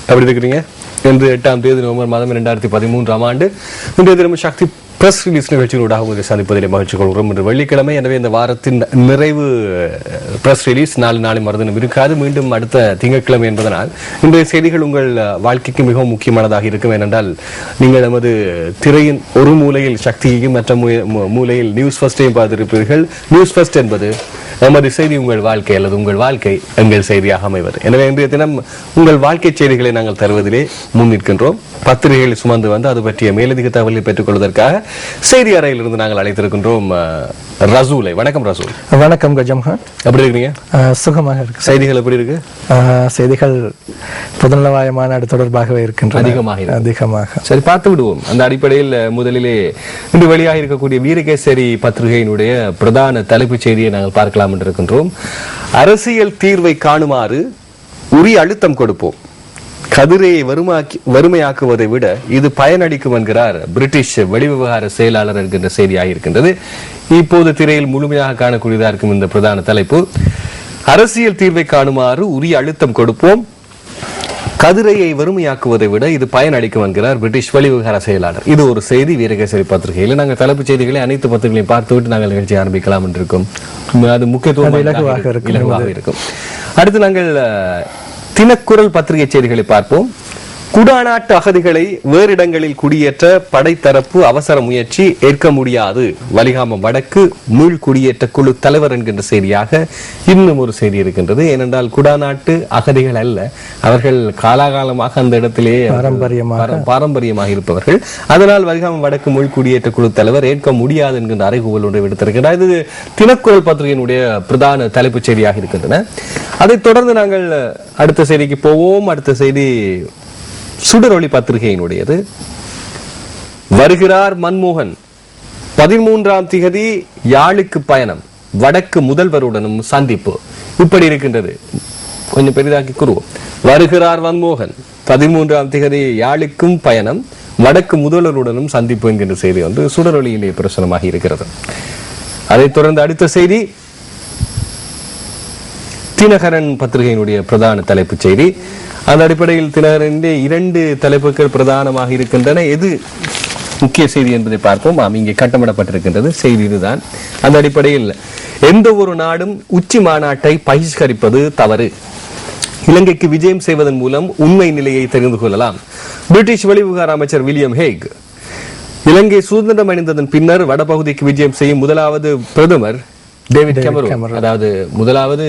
எப்படி இருக்கிறீங்க? இன்று 8ஆம் தேதி நவம்பர் மாதம் 2013ஆம் ஆண்டு. இன்றைய தினம் சக்தி பிரஸ் ரிலீஸ் நிகழ்ச்சியினூடாக உங்களை சந்திப்பதிலே மகிழ்ச்சி கொள்கிறோம். இன்று வெள்ளிக்கிழமை, எனவே இந்த வாரத்தின் நிறைவு பிரஸ் ரிலீஸ் நாளை மறுதினம் இருக்காது, மீண்டும் அடுத்த திங்கட்கிழமை என்பதனால் இன்றைய செய்திகள் உங்கள் வாழ்க்கைக்கு மிகவும் முக்கியமானதாக இருக்கும். ஏனென்றால் நீங்கள் நமது திரையின் ஒரு மூலையில் சக்தியையும் மற்ற மூலையில் நியூஸ் ஃபர்ஸ்டையும் பார்த்திருப்பீர்கள். நியூஸ் ஃபர்ஸ்ட் என்பது நமது செய்தி உங்கள் வாழ்க்கை அல்லது உங்கள் வாழ்க்கை எங்கள் செய்தியாக அமைவது. எனவே இன்றைய தினம் உங்கள் வாழ்க்கை செய்திகளை நாங்கள் தருவதிலே முன்னிற்கின்றோம். பத்திரிகைகளை சுமந்து வந்து அது பற்றிய மேலதிக தகவலை பெற்றுக் கொள்வதற்காக செய்தி அறையிலிருந்து நாங்கள் அழைத்திருக்கின்றோம் ரசூலை. வணக்கம் ரசூல். வணக்கம் கஜம்ஹான். எப்படி இருக்கீங்க? சுகமாக இருக்கு. செய்திகள் எப்படி இருக்கு? செய்திகள் பொதுநலவாய மாநாடு தொடர்பாகவே இருக்கின்றன. அதிகமாக சரி, பார்த்து விடுவோம். அந்த அடிப்படையில் முதலிலே இன்று வெளியாக இருக்கக்கூடிய வீரகேசரி பத்திரிகையினுடைய பிரதான தலைப்புச் செய்தியை நாங்கள் பார்க்கலாம் என்று இருக்கின்றோம். அரசியல் தீர்வை காணுமாறு உரிய அழுத்தம் கொடுப்போம், கதிரையை வறுமையாக்குவதை விட இது பயனளிக்கும் என்கிறார் பிரிட்டிஷ் வெளிவிவகார செயலாளர் என்கின்ற செய்தியாக இருக்கின்றது. இப்போது திரையில் முழுமையாக காணக்கூடியதாக இருக்கும் இந்த பிரதான தலைப்பு. அரசியல் தீர்வை காணுமாறு உரிய அழுத்தம் கொடுப்போம், கதிரையை வறுமையாக்குவதை விட இது பயனளிக்கும் என்கிறார் பிரிட்டிஷ் வெளிவிவகார செயலாளர். இது ஒரு செய்தி வீரகேசரி பத்திரிகையில். நாங்கள் தலைப்புச் செய்திகளை அனைத்து பத்திரிகைகளையும் பார்த்துவிட்டு நாங்கள் நிகழ்ச்சி ஆரம்பிக்கலாம் என்று இருக்கும். அது முக்கியத்துவம் இலகுவாக இருக்கும். அடுத்து நாங்கள் தினக்குரல் பத்திரிகை செய்திகளை பார்ப்போம். குடாநாட்டு அகதிகளை வேறு இடங்களில் குடியேற்ற படைத்தரப்பு அவசர முயற்சி, ஏற்க முடியாது, வலிகாமம் வடக்கு மீள் குடியேற்ற குழு தலைவர் என்கின்ற செய்தியாக இன்னும் ஒரு செய்தி இருக்கின்றது. ஏனென்றால் குடாநாட்டு அகதிகள் அல்ல, அவர்கள் காலாகாலமாக அந்த இடத்திலே பாரம்பரியமாக இருப்பவர்கள். அதனால் வலிகாமம் வடக்கு மீள் குடியேற்ற குழு தலைவர் ஏற்க முடியாது என்கின்ற அறைகூவல் ஒன்றை விடுத்திருக்கிறார். இது தினக்குரல் பத்திரிகையினுடைய பிரதான தலைப்புச் செய்தியாக இருக்கின்றன. அதைத் தொடர்ந்து நாங்கள் அடுத்த செய்திக்கு போவோம். அடுத்த செய்தி சுடரொளி பத்திரிகையினுடையது. வருகிறார் மன்மோகன், 13ஆம் திகதி யாழுக்கு பயணம், வடக்கு முதல்வருடனும் சந்திப்பு. இப்படி இருக்கின்றது. கொஞ்சம் பெரிதாக்கி கூறுவோம். வருகிறார் மன்மோகன், 13ஆம் திகதி யாழுக்கும் பயணம், வடக்கு முதல்வருடனும் சந்திப்பு என்கின்ற செய்தி வந்து சுடரொளியிலே பிரசுரமாகி இருக்கிறது. அதைத் தொடர்ந்து அடுத்த செய்தி தினகரன் பத்திரிகையினுடைய பிரதான தலைப்புச் செய்தி. அந்த அடிப்படையில் தினகரன் 2 தலைப்புகள் பிரதானமாக இருக்கின்றன. எது முக்கிய செய்தி என்பதை பார்ப்போம். இங்கே கட்டமிடப்பட்டிருக்கின்றது செய்தி இதுதான். அந்த அடிப்படையில் எந்த ஒரு நாடும் உச்சி மாநாட்டை பகிஷ்கரிப்பது தவறு, இலங்கைக்கு விஜயம் செய்வதன் மூலம் உண்மை நிலையை தெரிந்து கொள்ளலாம். பிரிட்டிஷ் வெளிவிவகார அமைச்சர் வில்லியம் ஹேக் இலங்கை சுதந்திரம் அடைந்ததன் பின்னர் வடபகுதிக்கு விஜயம் செய்யும் முதலாவது பிரதமர் டேவிட் கெமரூன், அதாவது முதலாவது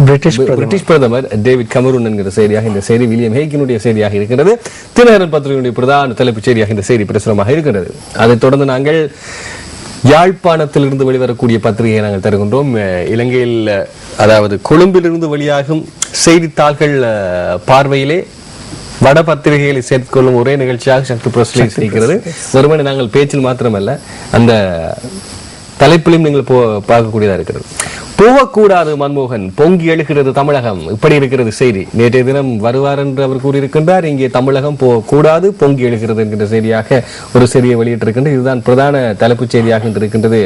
பிரிட்டிஷ் பிரதமர் டேவிட் கெமரூன் என்கிற செய்தியாக இந்த செய்தி வில்லியம் ஹேக்கினுடைய செய்தியாக இருக்கிறது. தினகரன் பத்திரிகையுடைய பிரதான தலைப்புச் செய்தியாக இந்த செய்தி பிரசுரமாக இருக்கிறது. அதைத் தொடர்ந்து நாங்கள் யாழ்ப்பாணத்திலிருந்து வெளிவரக்கூடிய பத்திரிகையை நாங்கள் தருகின்றோம். இலங்கையில், அதாவது கொழும்பிலிருந்து வெளியாகும் செய்தித்தாள்கள் பார்வையிலே வட பத்திரிகைகளை சேர்த்துக்கொள்ளும் ஒரே நிகழ்ச்சியாக சக்தி பிரஸ் இருக்கிறது. ஒருமணி நாங்கள் பேச்சில் மாத்திரமல்ல, அந்த தலைப்பிலும் நீங்கள் பார்க்கக்கூடியதா இருக்கிறது. போகக்கூடாது மன்மோகன், பொங்கி எழுகிறது தமிழகம். இப்படி இருக்கிறது செய்தி. நேற்றைய தினம் வருவார் என்று அவர் கூறியிருக்கின்றார். இங்கே தமிழகம் போகக்கூடாது, பொங்கி எழுகிறது என்கின்ற செய்தியாக ஒரு செய்தியை வெளியிட்டிருக்கின்றது. இதுதான் பிரதான தலைப்புச் செய்தியாக இருக்கின்றது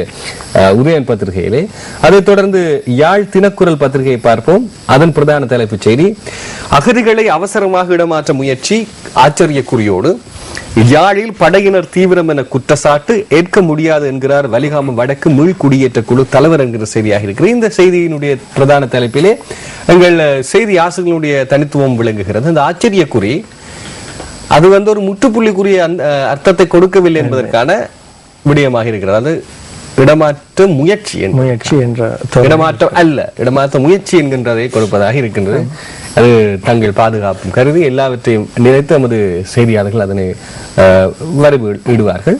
உதயன் பத்திரிகையிலே. அதைத் தொடர்ந்து யாழ் தினக்குரல் பத்திரிகையை பார்ப்போம். அதன் பிரதான தலைப்புச் செய்தி, அகதிகளை அவசரமாக இடமாற்ற முயற்சி, ஆச்சரியக்குறியோடு யாழில் படையினர் தீவிரம் என குற்றச்சாட்டு, ஏற்க முடியாது என்கிறார் வலிகாமம் வடக்கு மீள் குடியேற்ற குழு தலைவர் என்கிற செய்தியாக இருக்கிறது. இந்த செய்தியினுடைய பிரதான தலைப்பிலே எங்கள் செய்தி ஆசிரியர்களுடைய தனித்துவம் விளங்குகிறது. இந்த ஆச்சரியக்குறி அது வந்து ஒரு முற்றுப்புள்ளிக்குரிய அர்த்தத்தை கொடுக்கவில்லை என்பதற்கான விடயமாக இருக்கிறது. அது இடமாற்ற முயற்சி என்ற இடமாற்றம் அல்ல, இடமாற்ற முயற்சி என்கின்றதை கொடுப்பதாக இருக்கின்றது. அது தங்கள் பாதுகாப்பும் கருதி எல்லாவற்றையும் நினைத்து நமது செய்தியாளர்கள் அதனை வரைவிடுவார்கள்.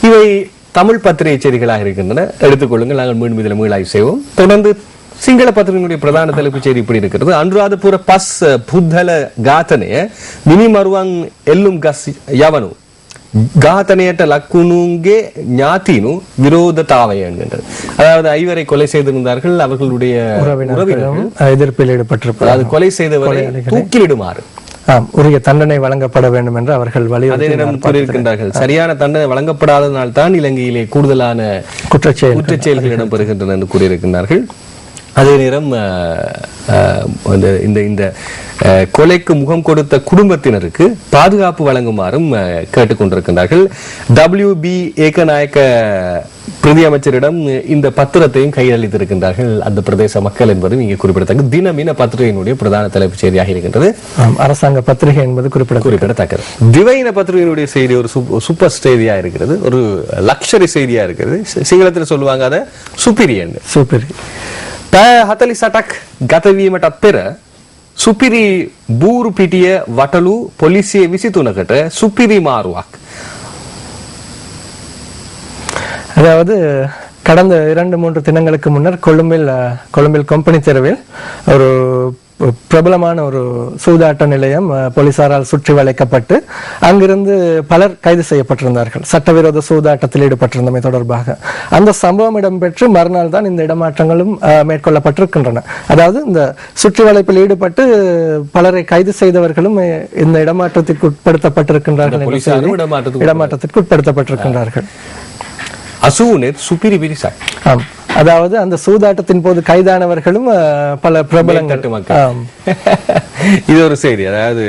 இவை தமிழ் பத்திரிகை செய்திகளாக இருக்கின்றன. எடுத்துக்கொள்ளுங்கள், நாங்கள் மீண்டும் இதில் மீளாய்வு செய்வோம். தொடர்ந்து சிங்கள பத்திரிகையுடைய பிரதான தலைப்புச் செய்தி இப்படி இருக்கிறது. அனுராதபுர பஸ் புத்தல காத்தனே மினி மருவாங் எல்லும் கஸ் யவனு ඝාතනයට ලක්වුණුන්ගේ ඥාතිනු විරෝධතාවය என்கின்றது. அதாவது 5 கொலை செய்திருந்தார்கள். அவர்களுடைய உறவினர்கள் எதிர்ப்பில் ஈடுபட்டிருப்பார்கள். அதாவது கொலை செய்தவரை தூக்கிலிடுமாறு உரிய தண்டனை வழங்கப்பட வேண்டும் என்று அவர்கள் வலியுறுத்தியிருக்கின்றார்கள். சரியான தண்டனை வழங்கப்படாததனால் தான் இலங்கையிலே கூடுதலான குற்றச்செயல்கள் இடம்பெறுகின்றன என்று கூறியிருக்கின்றார்கள். அதே நேரம் இந்த கொலைக்கு முகம் கொடுத்த குடும்பத்தினருக்கு பாதுகாப்பு வழங்குமாறும் கேட்டுக்கொண்டிருக்கின்றார்கள். WB ஏகநாயக்க பிரதி அமைச்சரிடம் இந்த பத்திரத்தையும் கையளித்திருக்கின்றார்கள் அந்த பிரதேச மக்கள் என்பதும் இங்கே குறிப்பிடத்தக்க தினமின பத்திரிகையினுடைய பிரதான தலைப்பு செய்தியாக இருக்கின்றது. அரசாங்க பத்திரிகை என்பது குறிப்பிடத்தக்கது. திவையின பத்திரிகையினுடைய செய்தி ஒரு சூப்பர் செய்தியா இருக்கிறது, ஒரு லக்ஸரி செய்தியா இருக்கிறது. சிங்களத்தில் சொல்லுவாங்க அதை சுப்பிரியன். පැය 48ක් ගත වීමටත් පෙර සුපිරි බූරු පිටිය වටලු පොලිසිය 23කට සුපිරි මාරුවක්. அதாவது கடந்த 2-3 தினங்களுக்கு முன்னர் கொழும்பில் கம்பெனி தெருவில் ஒரு பிரபலமான ஒரு சூதாட்ட நிலையம் போலீசாரால் சுற்றி வளைக்கப்பட்டு அங்கிருந்து பலர் கைது செய்யப்பட்டிருந்தார்கள் சட்டவிரோத சூதாட்டத்தில் ஈடுபட்டிருந்தமை தொடர்பாக. அந்த சம்பவம் இடம்பெற்று மறுநாள் தான் இந்த இடமாற்றங்களும் மேற்கொள்ளப்பட்டிருக்கின்றன. அதாவது இந்த சுற்றி வளைப்பில் ஈடுபட்டு பலரை கைது செய்தவர்களும் இந்த இடமாற்றத்திற்கு உட்படுத்தப்பட்டிருக்கின்றார்கள். இடமாற்றத்திற்கு உட்படுத்தப்பட்டிருக்கின்றார்கள். அதாவது அந்த சூதாட்டத்தின் போது கைதானவர்களும் பல பிரபலங்கள். இது ஒரு செய்தி. அதாவது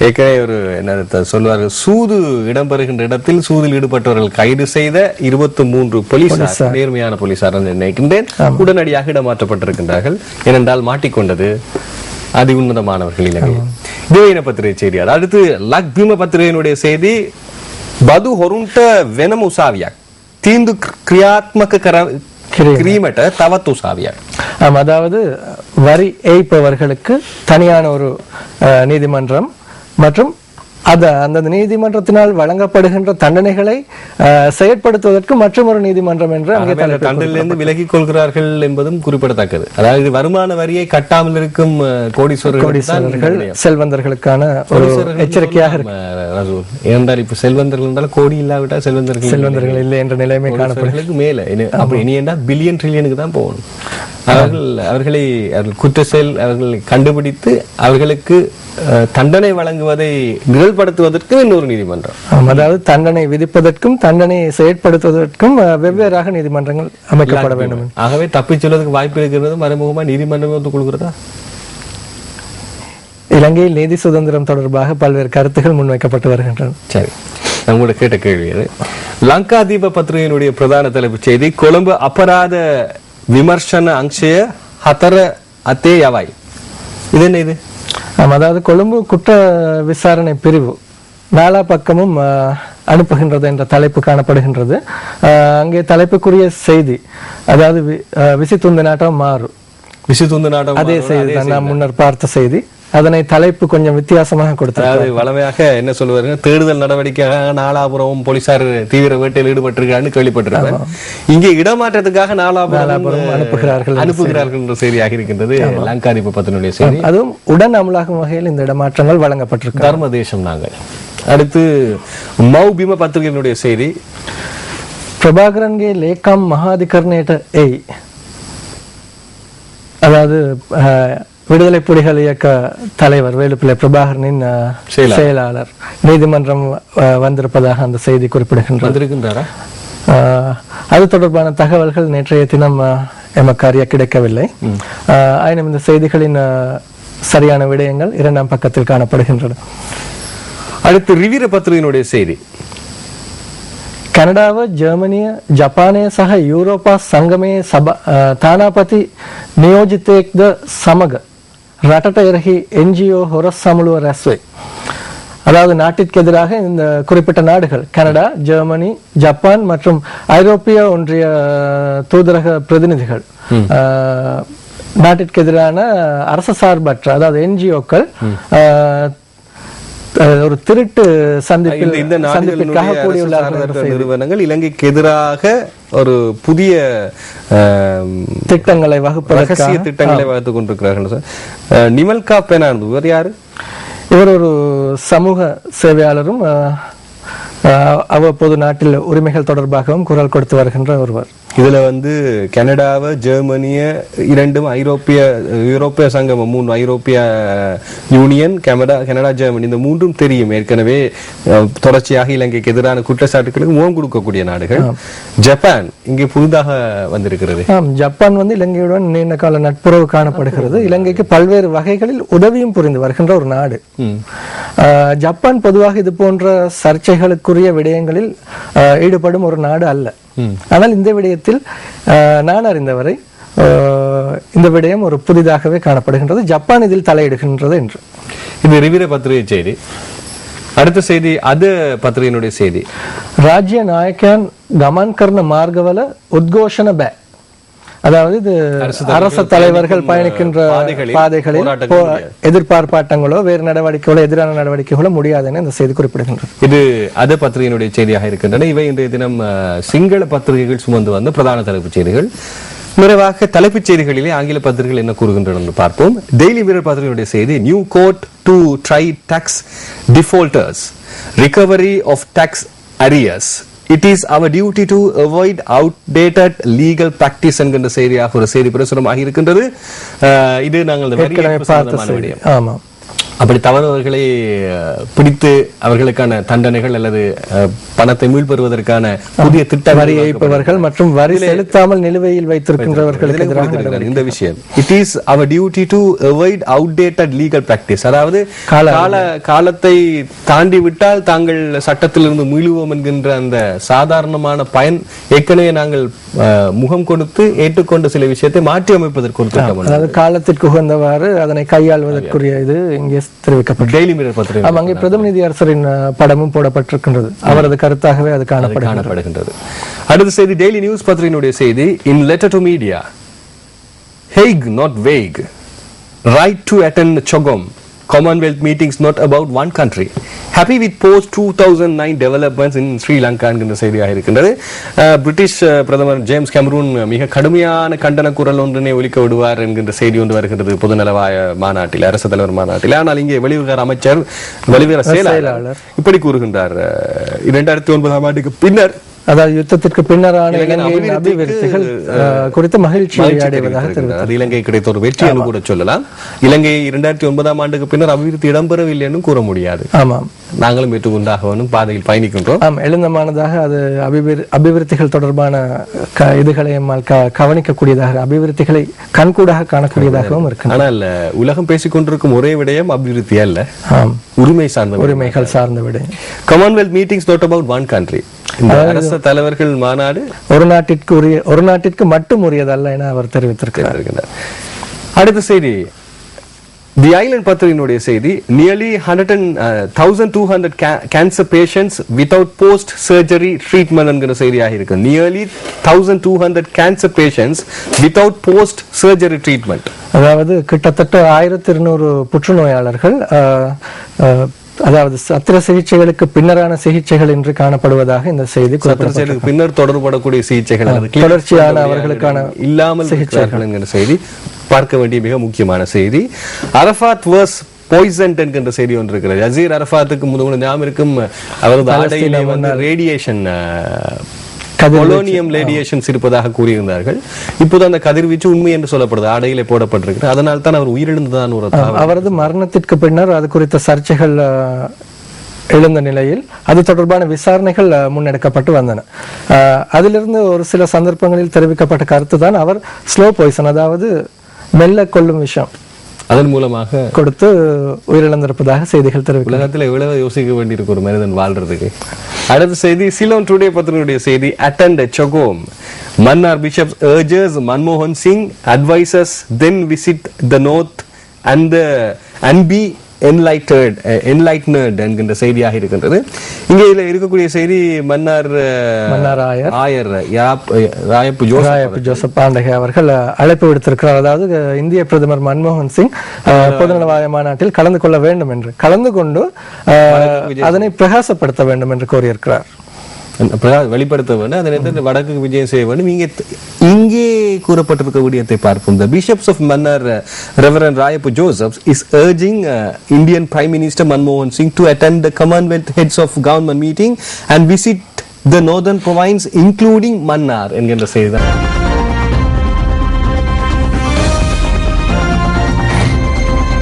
ஏற்கனவே ஒரு என்ன சொல்வார்கள், சூது இடம்பெறுகின்ற இடத்தில் சூதில் ஈடுபட்டவர்கள் கைது செய்த 23 போலீசார், நேர்மையான போலீசார் நினைக்கின்றேன், உடனடியாக இடமாற்றப்பட்டிருக்கின்றார்கள். ஏனென்றால் மாட்டிக்கொண்டது அதி உன்னதமானவர்கள் இலங்கை. திவையின பத்திரிகை செய்தி. அடுத்து லக்பிம பத்திரிகையினுடைய செய்தி, பது ஹொருண்ட வெனம் உசாவியாக் தீந்து கிரியாத்மக கிரீமட்ட தவத்து உசாவியா. அதாவது வரி ஏய்ப்பவர்களுக்கு தனியான ஒரு நீதிமன்றம் மற்றும் அந்த நீதிமன்றத்தினால் வழங்கப்படுகின்ற தண்டனைகளை செயற்படுத்துவதற்கு மற்றும் ஒரு நீதிமன்றம் என்று தண்டனையிலிருந்து விலகிக் கொள்கிறார்கள் என்பதும் குறிப்பிடத்தக்கது. அதாவது வருமான வரியை கட்டாமல் இருக்கும் கோடீஸ்வரர்கள் செல்வந்தர்களுக்கான ஒரு எச்சரிக்கையாக இருந்தால் இப்ப செல்வந்தர்கள் என்றால் கோடி இல்லாவிட்டால் செல்வந்தர்கள் இல்லை என்ற நிலைமை காணப்படுகிறது. மேல அப்படி இனி என்றால் பில்லியன் ட்ரில்லியனுக்கு தான் போகணும். அவர்களை குற்ற செயல் அவர்களை கண்டுபிடித்து அவர்களுக்கு தண்டனை வழங்குவதை நிரல்படுத்துவதற்கும் இன்னொரு நீதிமன்றம், அதாவது தண்டனை விதிப்பதற்கும் தண்டனை செயற்படுத்துவதற்கும் வெவ்வேறாக நீதிமன்றங்கள் அமைக்கப்பட வேண்டும். ஆகவே தப்பிச் செல்வதற்கு வாய்ப்பு இருக்கிறது. மறைமுகமா நீதிமன்றமே ஒத்துக் கொள்கிறதா? இலங்கையில் நீதி சுதந்திரம் தொடர்பாக பல்வேறு கருத்துகள் முன்வைக்கப்பட்டு வருகின்றன. சரி, நம்மளோட கேட்ட கேள்வி அது. லங்கா தீப பத்திரிகையினுடைய பிரதான தலைப்பு செய்தி, கொழும்பு அபராத விமர்சன அங்ஷய ஹதர அத்தே யவாய். இது என்ன? இது அதாவது கொழும்பு குற்ற விசாரணை பிரிவு நாலா பக்கமும் அனுப்புகின்றது என்ற தலைப்பு காணப்படுகின்றது. அங்கே தலைப்புக்குரிய செய்தி, அதாவது விசித்துந்த நாட்டம் மாறு விசித்துந்த நாட்டம் அதே செய்தி நான் முன்னர் பார்த்த செய்தி. அதனை தலைப்பு கொஞ்சம் வித்தியாசமாக கொடுத்தாரு. வளமையாக என்ன சொல்லுவாருங்க, தேடுதல் நடவடிக்கையாக நாலாபுரமும் போலீசார் தீவிர வேட்டையில் ஈடுபட்டிருக்கான்னு கேள்விப்பட்டிருக்காங்க. இங்கே இடமாற்றத்துக்காக நாலாபுரம் அனுப்புகிறார்கள் என்ற செய்தியாக இருக்கின்றது லங்கா தீப பத்தினுடைய செய்தி. அதுவும் உடன் அமலாகும் வகையில் இந்த இடமாற்றங்கள் வழங்கப்பட்டிருக்கு. தர்ம தேசம் நாங்கள். அடுத்து மௌபிம பத்திரிகையினுடைய செய்தி, பிரபாகரன்கே லேக்கம் மகாதிகர்ணேட்ட ஏய், அதாவது விடுதலை புலிகள் இயக்க தலைவர் வேலுப்பிள்ளை பிரபாகரனின் செயலாளர் நீதிமன்றம் வந்திருப்பதாக அந்த செய்தி குறிப்பிடுகின்றாரா? அது தொடர்பான தகவல்கள் நேற்றைய தினம் எமக்கு அறிய கிடைக்கவில்லை. ஆயினும் இந்த செய்திகளின் சரியான விடயங்கள் 2ஆம் பக்கத்தில் காணப்படுகின்றன. அடுத்து ரிவிர பத்திரிகையினுடைய செய்தி, කැනඩාව ජර්මනිය ජපානය සහ යුරෝපා සංගමයේ තානාපති නියෝජිතයෙක්ද සමග රටට එරෙහි NGO ஹொரஸ் சமூக ரැස්වේ. அதாவது நாட்டிற்கு எதிராக இந்த குறிப்பிட்ட நாடுகள் கனடா, ஜெர்மனி, ஜப்பான் மற்றும் ஐரோப்பிய ஒன்றிய தூதரக பிரதிநிதிகள் நாட்டிற்கு எதிரான அரசு சார்பற்ற அதாவது NGO-க்கள் ஒரு திருட்டு சந்திப்பிற்காக கூடியுள்ளார்கள். நிறுவனங்கள் இலங்கைக்கு எதிராக ஒரு புதிய திட்டங்களை வகுப்பதற்காக திட்டங்களை வகுத்துக் கொண்டிருக்கிறார்கள். நிமல்கா பெனாந்து இவர் யாரு? இவர் ஒரு சமூக சேவையாளரும் அவ்வப்போது நாட்டில் உரிமைகள் தொடர்பாகவும் குரல் கொடுத்து வருகின்ற ஒருவர். இதுல வந்து கனடாவை, ஜெர்மனிய இரண்டும் ஐரோப்பிய சங்கமம், 3 ஐரோப்பிய யூனியன், கனடா, ஜெர்மனி, இந்த மூன்றும் தெரியும் ஏற்கனவே தொடர்ச்சியாக இலங்கைக்கு எதிரான குற்றச்சாட்டுகளுக்கு முகம் கொடுக்கக்கூடிய நாடுகள். ஜப்பான் இங்கே புதிதாக வந்திருக்கிறது. ஜப்பான் வந்து இலங்கையுடன் நீண்ட கால நட்புறவு காணப்படுகிறது. இலங்கைக்கு பல்வேறு வகைகளில் உதவியும் புரிந்து வருகின்ற ஒரு நாடு. ஜப்பான் பொதுவாக இது போன்ற சர்ச்சைகளுக்குரிய விடயங்களில் ஈடுபடும் ஒரு நாடு அல்ல. ஆனால் இந்த விடயத்தில் நான் அறிந்தவரை இந்த விடயம் ஒரு புதிதாகவே காணப்படுகின்றது. ஜப்பான் இதில் தலையிடுகின்றது என்று. இது ரிவிர பத்திரிகை செய்தி. அடுத்த செய்தி அது பத்திரிகையினுடைய செய்தி. ராஜ்ய நாயக்கன் கமன் கர்ண மார்கவல உத்கோஷண பே, அதாவது இது அரச தலைவர்கள் பயணிக்கின்ற பாதைகளில் எதிர்பார்ப்பாட்டங்களோ வேறு நடவடிக்கைகளோ எதிரான நடவடிக்கைகளோ முடியாதுன்னு இந்த செய்தி குறிப்பிடுகின்றது. இது அது பத்திரிகையினுடைய செய்தியாக இருக்கின்றன. இவை இன்றைய தினம் சிங்கள பத்திரிகைகள் சுமந்து வந்த பிரதான தலைப்புச் செய்திகள். நிறைவாக தலைப்புச் செய்திகளிலே ஆங்கில பத்திரிகைகள் என்ன கூறுகின்றன என்று பார்ப்போம். டெய்லி மிரர் பத்திரிகையுடைய செய்தி, new court to try tax defaulters, recovery of tax arrears, it is our duty to avoid outdated legal practice என்கின்ற செய்தியாக ஒரு செய்தி பிரசுரமாக இருக்கின்றது. இது நாங்கள் ஆமா, அப்படி தவறுவர்களை பிடித்து அவர்களுக்கான தண்டனைகள் அல்லது பணத்தை மீள்பெறுவதற்கான புதிய திட்டம், வரி ஏய்ப்பவர்கள் மற்றும் வரி செலுத்தாமல் நிலுவையில் வைத்திருக்கின்றவர்களுக்கு எதிராக இந்த விஷயம். It is our duty to avoid outdated legal practice, அதாவது காலத்தை தாண்டி விட்டால் தாங்கள் சட்டத்திலிருந்து மீளுவோம் என்கின்ற அந்த சாதாரணமான பயன் ஏற்கனவே நாங்கள் முகம் கொடுத்து ஏற்றுக்கொண்ட சில விஷயத்தை மாற்றி அமைப்பதற்கு ஒரு திட்டம், அதாவது காலத்திற்கு உகந்தவாறு அதனை கையாள்வதற்குரிய இது இங்கே தெரிவிக்கப்பட்டது. அங்கே பிரதம அரசரின் படமும் போடப்பட்டிருக்கின்றது. அவரது கருத்தாகவே அது காணப்படுகின்றது. அடுத்த செய்தி டெய்லி நியூஸ் பத்திரிகையினுடைய செய்தி. In letter to media, hack not wake, right to attend CHOGM, Commonwealth meetings not about one country, happy with post 2009 developments in Sri Lanka என்கின்ற செய்தியாக இருக்கின்றது. பிரிட்டிஷ் பிரதமர் ஜேம்ஸ் கேமரூன் மிக கடுமையான கண்டன குரல் ஒன்றினை ஒலிக்க விடுவார் என்கின்ற செய்தி ஒன்று வருகின்றது பொதுநலவாய மாநாட்டில், அரசு தலைவர் மாநாட்டில். ஆனால் இங்கே வெளிவிவகார அமைச்சர், வெளிவிவகார செயலாளர் இப்படி கூறுகின்றார், 2009ஆம் ஆண்டுக்கு பின்னர், அதாவது யுத்தத்திற்கு பின்னரான இலங்கையின் அபிவிருத்திகள் குறித்து மகிழ்ச்சி அடைவதாக தெரிவித்தார். இலங்கை கிடைத்த ஒரு வெற்றி என்று கூட சொல்லலாம். இலங்கை 2009ஆம் ஆண்டுக்கு பின்னர் அபிவிருத்தி இடம்பெறவில்லை என்று கூற முடியாது. ஆமாம், நாங்களும் ஏற்றுக்கொண்டாகவும் பாதையில் பயணிக்கின்றோம். எழுந்தமானதாக அது அபிவிருத்திகள் தொடர்பான இதுகளை கவனிக்கக்கூடியதாக, அபிவிருத்திகளை கண்கூடாக காணக்கூடியதாகவும் இருக்கு. ஆனால் உலகம் பேசிக் கொண்டிருக்கும் ஒரே விடயம் அபிவிருத்தி அல்ல, உரிமைகள் சார்ந்த விடயம். Commonwealth meetings not about one country, அரச தலைவர்கள் மாநாடு ஒரு நாட்டிற்கு மட்டும் உரியதல்ல என அவர் தெரிவித்திருக்கிறார். அடுத்த செய்தி தி ஐலண்ட் பத்திரிகையினுடைய செய்தி. Nearly 1,200 cancer patients without post surgery treatment என்கிற செய்தியாக இருக்கு. Nearly 1,200 cancer patients without post surgery treatment, அதாவது கிட்டத்தட்ட 1200 புற்றுநோயாளர்கள் அதாவது சத்திர சிகிச்சைகளுக்கு பின்னரான சிகிச்சைகள் என்று காணப்படுவதாக இந்த செய்தி. பின்னர் தொடர்படக்கூடிய சிகிச்சைகள் தொடர்ச்சியான அவர்களுக்கான இல்லாமல் சிகிச்சைகள் என்கிற செய்தி பார்க்க வேண்டிய மிக முக்கியமான செய்தி. அரஃபாத் வாஸ் பாய்சன்ட் என்கின்ற செய்தி ஒன்று இருக்கிறது. யசீர் அரஃபாத்துக்கு முதல் ஞாபகம் இருக்கும், அவரது ஆடையிலே வந்து ரேடியேஷன், பொலோனியம் ரேடியேஷன்ஸ் இருப்பதாக கூறியிருந்தார்கள். இப்போது அந்த கதிர்வீச்சு உண்மை என்று சொல்லப்படுது, ஆடையிலே போடப்பட்டிருக்கிறது. அதனால் தான் அவர் உயிரிழந்ததான் ஒரு அவரது மரணத்திற்கு பின்னர் அது குறித்த சர்ச்சைகள் எழுந்த நிலையில் அது தொடர்பான விசாரணைகள் முன்னெடுக்கப்பட்டு வந்தன. அதிலிருந்து ஒரு சில சந்தர்ப்பங்களில் தெரிவிக்கப்பட்ட கருத்து தான் அவர் ஸ்லோ பாய்சன், அதாவது மெல்ல கொள்ளும் விஷம், அதன் மூலமாக கொடுத்து உயிரிழந்திருப்பதாக செய்திகள் தெரிவிக்கும். உலகத்தில் எவ்வளவு யோசிக்க வேண்டியிருக்கு ஒரு மனிதன் வாழ்றதுக்கு. அடுத்த செய்தி சிலோன் டுடே பத்திரிகையுடைய செய்தி. அட்டெண்ட் சொகோம், மன்னார் பிஷப்ஸ் urges மன்மோகன் Singh advises then visit the north and be enlightened என்கின்ற செய்தியாக இருக்கின்றது. இங்கே இதில் இருக்கக்கூடிய செய்தி மன்னார் ஆயர் ராயப்பு ஜோசப் பாண்டகே அவர்கள் அழைப்பு விடுத்திருக்கிறார். அதாவது இந்திய பிரதமர் மன்மோகன் சிங் பொதுநலவாய மாநாட்டில் கலந்து கொள்ள வேண்டும் என்று, கலந்து கொண்டு அதனை பிரகாசப்படுத்த வேண்டும் என்று கோரியிருக்கிறார். வெளிப்படுத்த வேண்டும், அதனை வடக்கு விஜயம் செய்ய வேண்டும். இங்கே கூறப்பட்டிருக்க விடயத்தை பார்ப்போம். The bishops of Mannar, Reverend Rayapu Joseph is urging Indian Prime Minister Manmohan Singh to attend the Commonwealth Heads of Government meeting and visit the northern province including Mannar என்கின்ற செய்தி தான்.